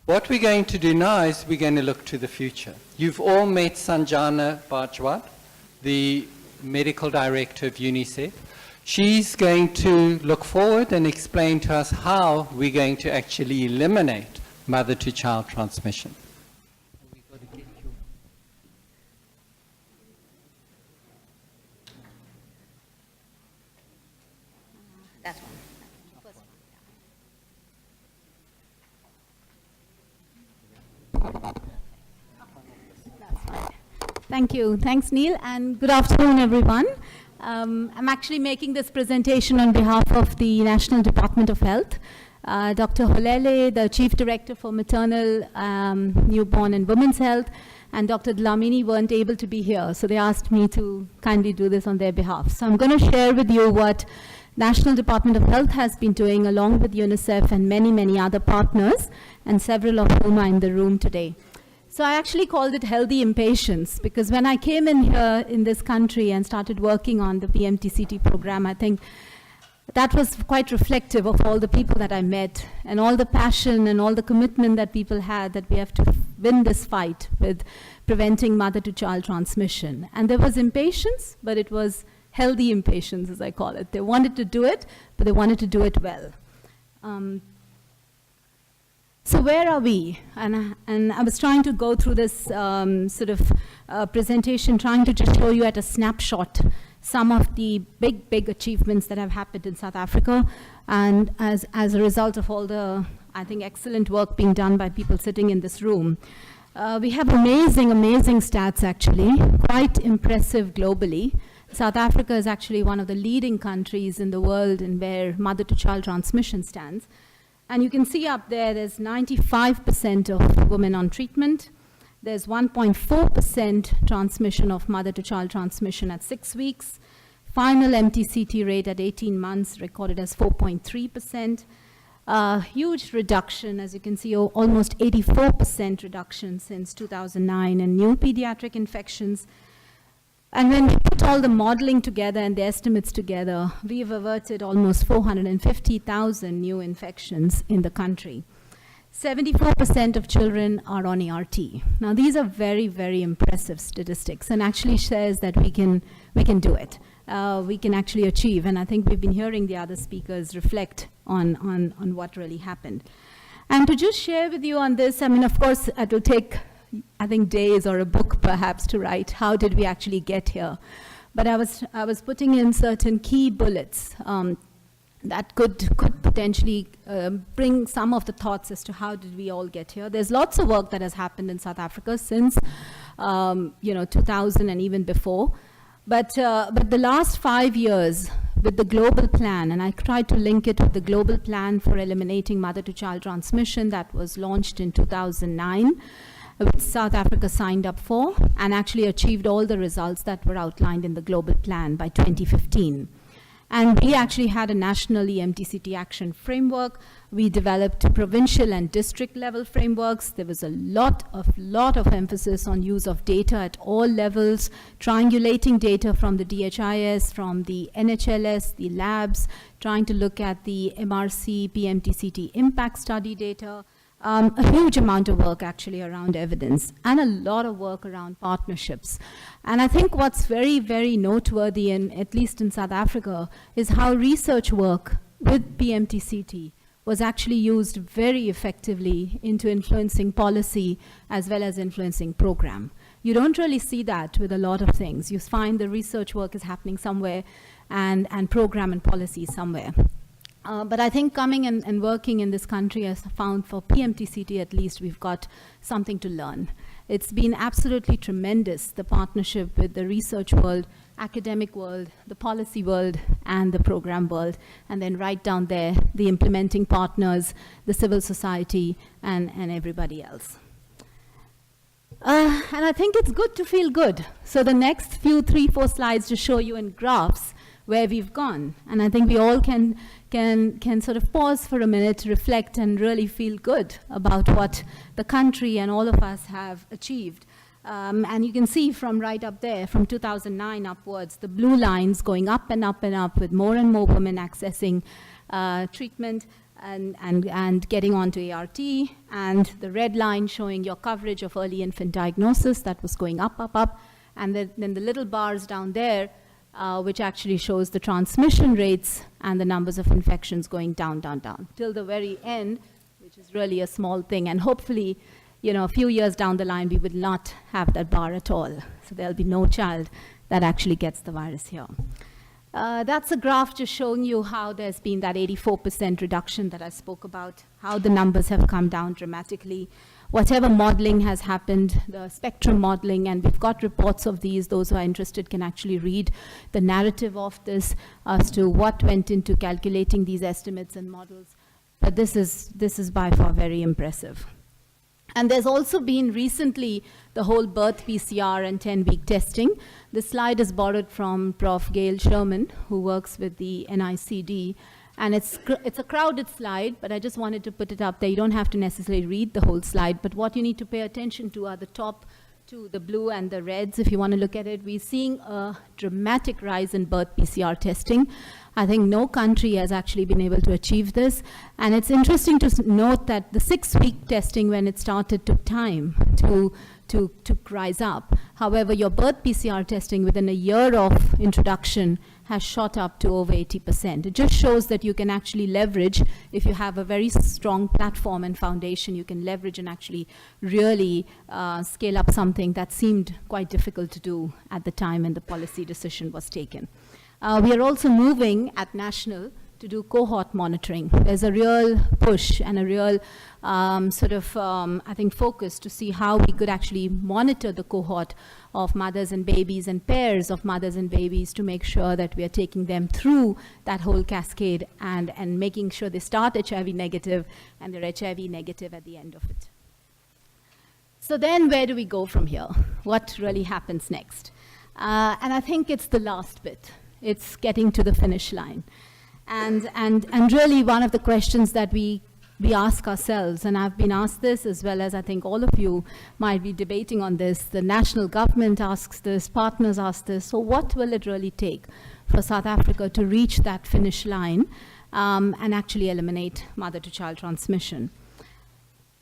What we're going to do now is we're going to look to the future. You've all met Sanjana Bhardwaj, the medical director of UNICEF. She's going to look forward and explain to us how we're going to actually eliminate mother-to-child transmission. That one. First one. Thank you. Thanks, Neil, and good afternoon, everyone. I'm actually making this presentation on behalf of the National Department of Health. Dr. Holele, the Chief Director for Maternal, Newborn and Women's Health, and Dr. Dlamini weren't able to be here, so they asked me to kindly do this on their behalf. So I'm going to share with you what National Department of Health has been doing along with UNICEF and many, many other partners, and several of whom are in the room today. So I actually called it healthy impatience, because when I came in here in this country and started working on the PMTCT program, I think that was quite reflective of all the people that I met and all the passion and all the commitment that people had that we have to win this fight with preventing mother-to-child transmission. And there was impatience, but it was healthy impatience, as I call it. They wanted to do it, but they wanted to do it well. So where are we? And I was trying to go through this presentation, trying to just show you at a snapshot some of the big achievements that have happened in South Africa, and as a result of all the, I think, excellent work being done by people sitting in this room. We have amazing stats, actually, quite impressive globally. South Africa is actually one of the leading countries in the world in where mother-to-child transmission stands. And you can see up there, there's 95% of women on treatment. There's 1.4% transmission of mother-to-child transmission at 6 weeks. Final MTCT rate at 18 months recorded as 4.3%. Huge reduction, as you can see, almost 84% reduction since 2009 in new pediatric infections. And when we put all the modeling together and the estimates together, we've averted almost 450,000 new infections in the country. 74% of children are on ERT. Now, these are very impressive statistics, and actually says that we can do it. We can actually achieve, and I think we've been hearing the other speakers reflect on what really happened. And to just share with you on this, I mean, of course, it will take, I think, days or a book perhaps to write how did we actually get here. But I was putting in certain key bullets that could potentially bring some of the thoughts as to how did we all get here. There's lots of work that has happened in South Africa since 2000 and even before. But the last 5 years with the global plan, and I tried to link it with the global plan for eliminating mother-to-child transmission that was launched in 2009, which South Africa signed up for and actually achieved all the results that were outlined in the global plan by 2015. And we actually had a national EMTCT action framework. We developed provincial and district level frameworks. There was a lot of emphasis on use of data at all levels, triangulating data from the DHIS, from the NHLS, the labs, trying to look at the MRC, PMTCT impact study data. A huge amount of work actually around evidence, and a lot of work around partnerships. And I think what's very noteworthy, at least in South Africa, is how research work with PMTCT was actually used very effectively into influencing policy as well as influencing program. You don't really see that with a lot of things. You find the research work is happening somewhere and program and policy somewhere. But I think coming and working in this country has found, for PMTCT at least, we've got something to learn. It's been absolutely tremendous, the partnership with the research world, academic world, the policy world, and the program world, and then right down there, the implementing partners, the civil society, and everybody else. And I think it's good to feel good. So the next few 3-4 slides to show you in graphs where we've gone. And I think we all can sort of pause for a minute, reflect, and really feel good about what the country and all of us have achieved. And you can see from right up there, from 2009 upwards, the blue lines going up and up and up with more and more women accessing treatment. and getting onto ART, and the red line showing your coverage of early infant diagnosis, that was going up, up, up. And then the little bars down there, which actually shows the transmission rates and the numbers of infections going down, down, down, till the very end, which is really a small thing. And hopefully, a few years down the line, we will not have that bar at all. So there'll be no child that actually gets the virus here. That's a graph just showing you how there's been that 84% reduction that I spoke about, how the numbers have come down dramatically. Whatever modeling has happened, the spectrum modeling, and we've got reports of these. Those who are interested can actually read the narrative of this as to what went into calculating these estimates and models. But this is by far very impressive. And there's also been recently the whole birth PCR and 10-week testing. This slide is borrowed from Prof. Gail Sherman, who works with the NICD. And it's a crowded slide, but I just wanted to put it up there. You don't have to necessarily read the whole slide, but what you need to pay attention to are the top two, the blue and the reds. If you want to look at it, we're seeing a dramatic rise in birth PCR testing. I think no country has actually been able to achieve this. And it's interesting to note that the 6-week testing, when it started, took time to rise up. However, your birth PCR testing within a year of introduction has shot up to over 80%. It just shows that you can actually leverage, if you have a very strong platform and foundation, you can leverage and actually really scale up something that seemed quite difficult to do at the time when the policy decision was taken. We are also moving at national to do cohort monitoring. There's a real push and a real I think, focus to see how we could actually monitor the cohort of mothers and babies and pairs of mothers and babies to make sure that we are taking them through that whole cascade and making sure they start HIV negative and they're HIV negative at the end of it. So then where do we go from here? What really happens next? And I think it's the last bit. It's getting to the finish line. And really one of the questions that we ask ourselves, and I've been asked this as well as I think all of you might be debating on this, the national government asks this, partners ask this, so what will it really take for South Africa to reach that finish line and actually eliminate mother-to-child transmission?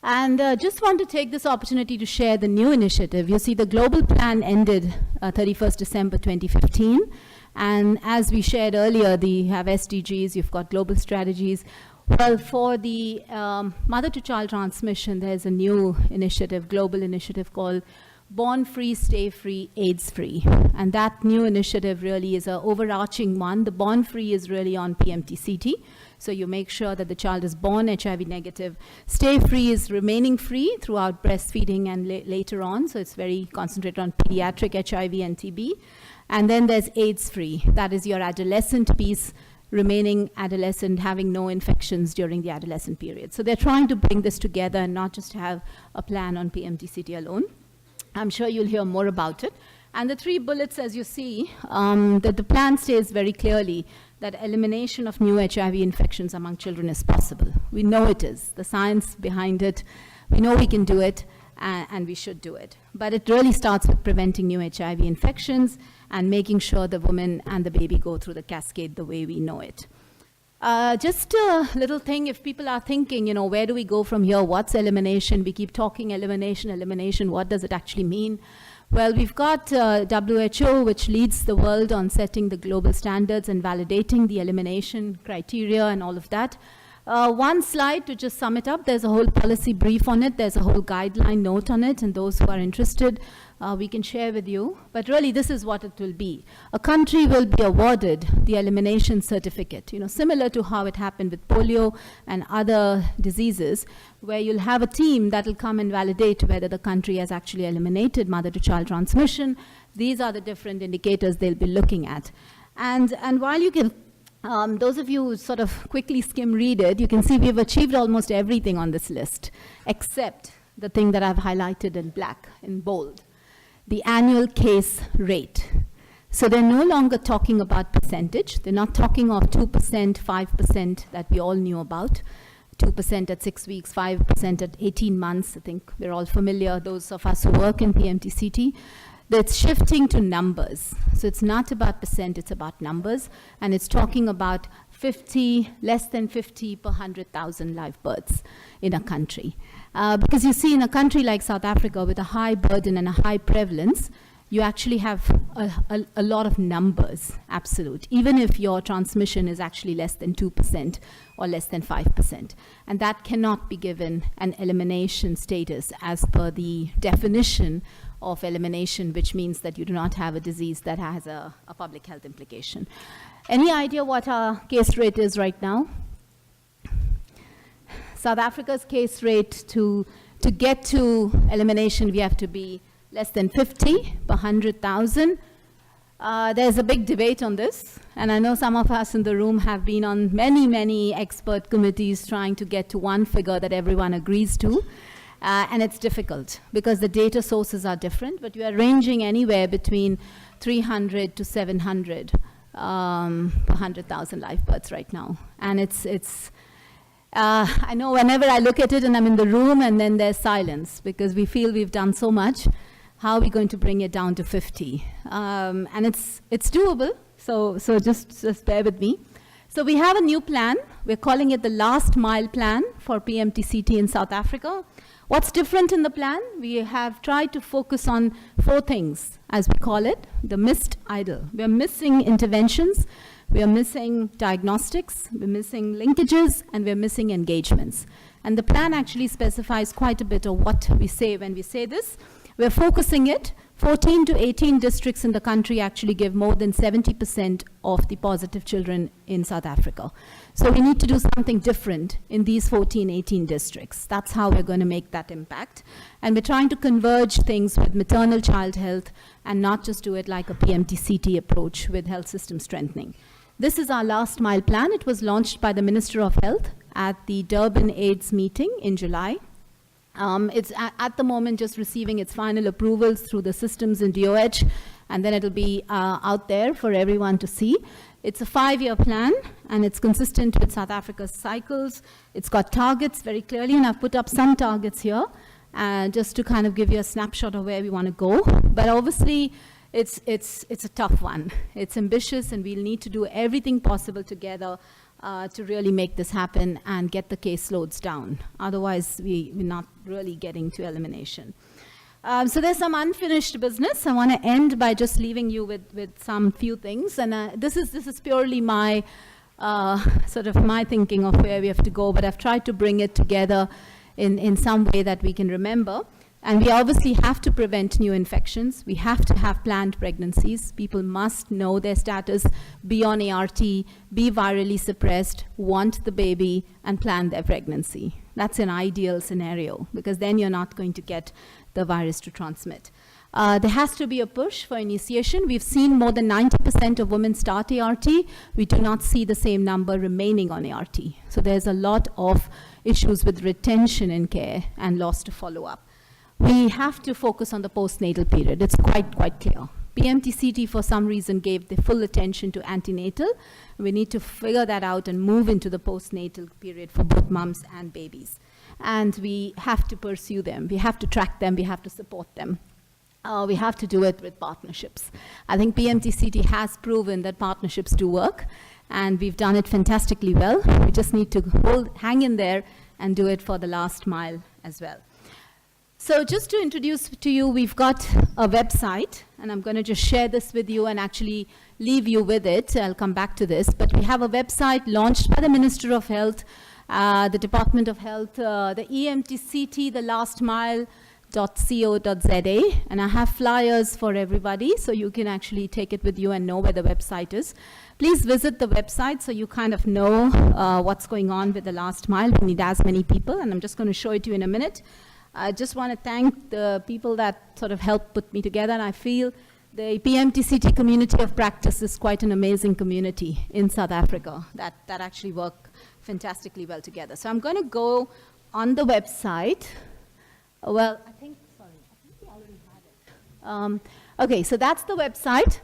And just want to take this opportunity to share the new initiative. You see, the global plan ended 31st December 2015. And as we shared earlier, you have SDGs, you've got global strategies. Well, for the mother-to-child transmission, there's a new initiative, global initiative called Born Free, Stay Free, AIDS Free. And that new initiative really is an overarching one. The Born Free is really on PMTCT. So you make sure that the child is born HIV negative. Stay Free is remaining free throughout breastfeeding and later on. So it's very concentrated on pediatric HIV and TB. And then there's AIDS free. That is your adolescent piece, remaining adolescent, having no infections during the adolescent period. So they're trying to bring this together and not just have a plan on PMTCT alone. I'm sure you'll hear more about it. And the 3 bullets, as you see, that the plan states very clearly that elimination of new HIV infections among children is possible. We know it is. The science behind it, we know we can do it, and we should do it. But it really starts with preventing new HIV infections and making sure the woman and the baby go through the cascade the way we know it. Just a little thing, if people are thinking, where do we go from here? What's elimination? We keep talking elimination. What does it actually mean? Well, we've got WHO, which leads the world on setting the global standards and validating the elimination criteria and all of that. One slide to just sum it up. There's a whole policy brief on it. There's a whole guideline note on it. And those who are interested, we can share with you. But really, this is what it will be. A country will be awarded the elimination certificate, similar to how it happened with polio and other diseases, where you'll have a team that will come and validate whether the country has actually eliminated mother-to-child transmission. These are the different indicators they'll be looking at. And while you can those of you who sort of quickly skim read it, you can see we've achieved almost everything on this list, except the thing that I've highlighted in black, in bold, the annual case rate. So they're no longer talking about percentage. They're not talking of 2%, 5% that we all knew about, 2% at 6 weeks, 5% at 18 months. I think we're all familiar, those of us who work in PMTCT. That's shifting to numbers. So it's not about percent, it's about numbers. And it's talking about less than 50 per 100,000 live births in a country. Because you see, in a country like South Africa with a high burden and a high prevalence, you actually have a lot of numbers, absolute, even if your transmission is actually less than 2% or less than 5%. And that cannot be given an elimination status as per the definition of elimination, which means that you do not have a disease that has a public health implication. Any idea what our case rate is right now? South Africa's case rate, to get to elimination, we have to be less than 50 per 100,000. There's a big debate on this, and I know some of us in the room have been on many, many expert committees trying to get to one figure that everyone agrees to, and it's difficult because the data sources are different, but you are ranging anywhere between 300 to 700 per 100,000 live births right now. And I know whenever I look at it and I'm in the room and then there's silence because we feel we've done so much. How are we going to bring it down to 50? And it's doable, so just bear with me. So we have a new plan. We're calling it the Last Mile Plan for PMTCT in South Africa. What's different in the plan? We have tried to focus on 4 things, as we call it, the missed idle. We're missing interventions, we are missing diagnostics, we're missing linkages, and we're missing engagements. And the plan actually specifies quite a bit of what we say when we say this. We're focusing it. 14 to 18 districts in the country actually give more than 70% of the positive children in South Africa. So we need to do something different in these 14, 18 districts. That's how we're going to make that impact. And we're trying to converge things with maternal child health and not just do it like a PMTCT approach with health system strengthening. This is our last mile plan. It was launched by the Minister of Health at the Durban AIDS meeting in July. It's at the moment just receiving its final approvals through the systems in DOH, and then it'll be out there for everyone to see. It's a 5-year plan, and it's consistent with South Africa's cycles. It's got targets very clearly, and I've put up some targets here, just to kind of give you a snapshot of where we want to go. But obviously, it's a tough one. It's ambitious, and we'll need to do everything possible together to really make this happen and get the caseloads down. Otherwise, we're not really getting to elimination. So there's some unfinished business. I want to end by just leaving you with some few things. And this is purely my sort of my thinking of where we have to go, but I've tried to bring it together in some way that we can remember. And we obviously have to prevent new infections. We have to have planned pregnancies. People must know their status, be on ART, be virally suppressed, want the baby, and plan their pregnancy. That's an ideal scenario, because then you're not going to get the virus to transmit. There has to be a push for initiation. We've seen more than 90% of women start ART. We do not see the same number remaining on ART. So there's a lot of issues with retention in care and loss to follow-up. We have to focus on the postnatal period. It's quite clear. PMTCT, for some reason, gave the full attention to antenatal. We need to figure that out and move into the postnatal period for both mums and babies. And we have to pursue them. We have to track them. We have to support them. We have to do it with partnerships. I think PMTCT has proven that partnerships do work, and we've done it fantastically well. We just need to hang in there and do it for the last mile as well. So just to introduce to you, we've got a website, and I'm going to just share this with you and actually leave you with it. I'll come back to this. But we have a website launched by the Minister of Health, the Department of Health, the EMTCT, the last mile.co.za, and I have flyers for everybody, so you can actually take it with you and know where the website is. Please visit the website so you kind of know what's going on with the last mile. We need as many people, and I'm just going to show it to you in a minute. I just want to thank the people that sort of helped put me together, and I feel the PMTCT community of practice is quite an amazing community in South Africa that actually work fantastically well together. So I'm going to go on the website. Well, I think we already had it. Okay, so that's the website.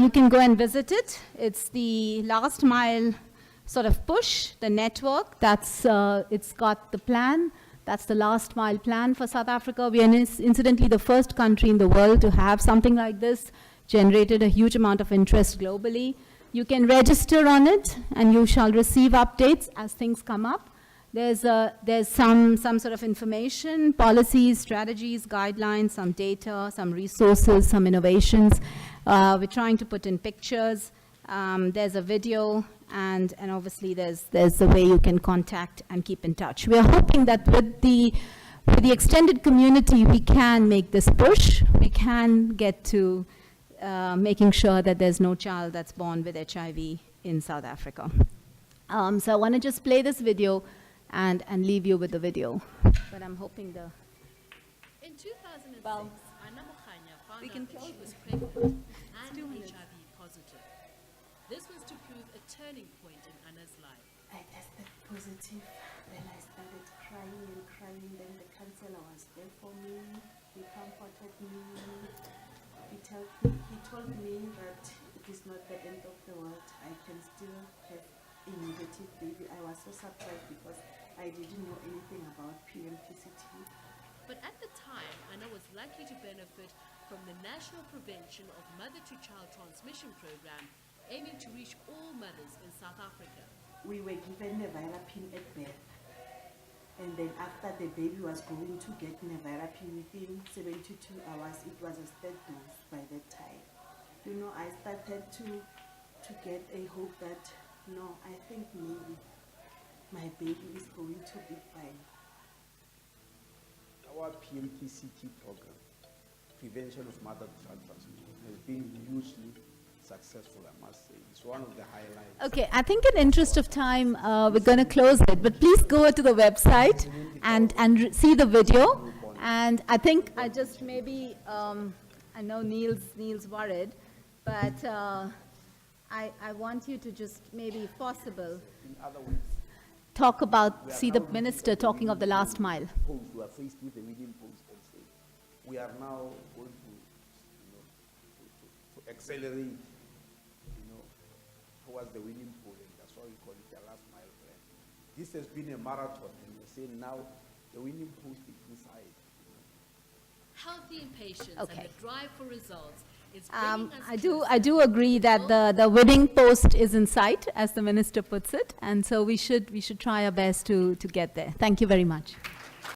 You can go and visit it. It's the last mile sort of push, the network. That's it's got the plan. That's the last mile plan for South Africa. We are incidentally the first country in the world to have something like this, generated a huge amount of interest globally. You can register on it, and you shall receive updates as things come up. There's some sort of information, policies, strategies, guidelines, some data, some resources, some innovations. We're trying to put in pictures. There's a video, and obviously there's the way you can contact and keep in touch. We are hoping that with the extended community, we can make this push. We can get to making sure that there's no child that's born with HIV in South Africa. So I want to just play this video and leave you with the video. But I'm hoping the... In 2006, Well, Anna Mokhanya found we can out that close she was it. pregnant and HIV positive. This was to prove a turning point in Anna's life. I tested positive, then I started crying and crying, then the counselor was there for me, he comforted me, he told me that it is not the end of the world, I can still have a negative baby. I was so surprised because I didn't know anything about PMPCT. But at the time, Anna was likely to benefit from the National Prevention of Mother-to-Child Transmission Program, aiming to reach all mothers in South Africa. We were given nevirapine at birth, and then after the baby was going to get nevirapine within 72 hours, it was a third dose by that time. You know, I started to get a hope that, no, I think maybe my baby is going to be fine. Our PMTCT program, Prevention of Mother-to-Child Transmission, has been hugely successful, I must say. It's one of the highlights. Okay, I think in the interest of time, we're going to close it. But please go to the website and see the video. And I think I just maybe, I know Neil's worried, but I want you to just maybe, if possible, In other words, talk about, see the minister talking of the last mile. we are faced with the winning post and say, we are now going to, to accelerate, towards the winning post, and that's why we call it the last mile plan. This has been a marathon, and we're saying now the winning post is inside. Healthy impatience Okay. and the drive for results is bringing us I do agree that the winning post is in sight, as the minister puts it, and so we should try our best to get there. Thank you very much.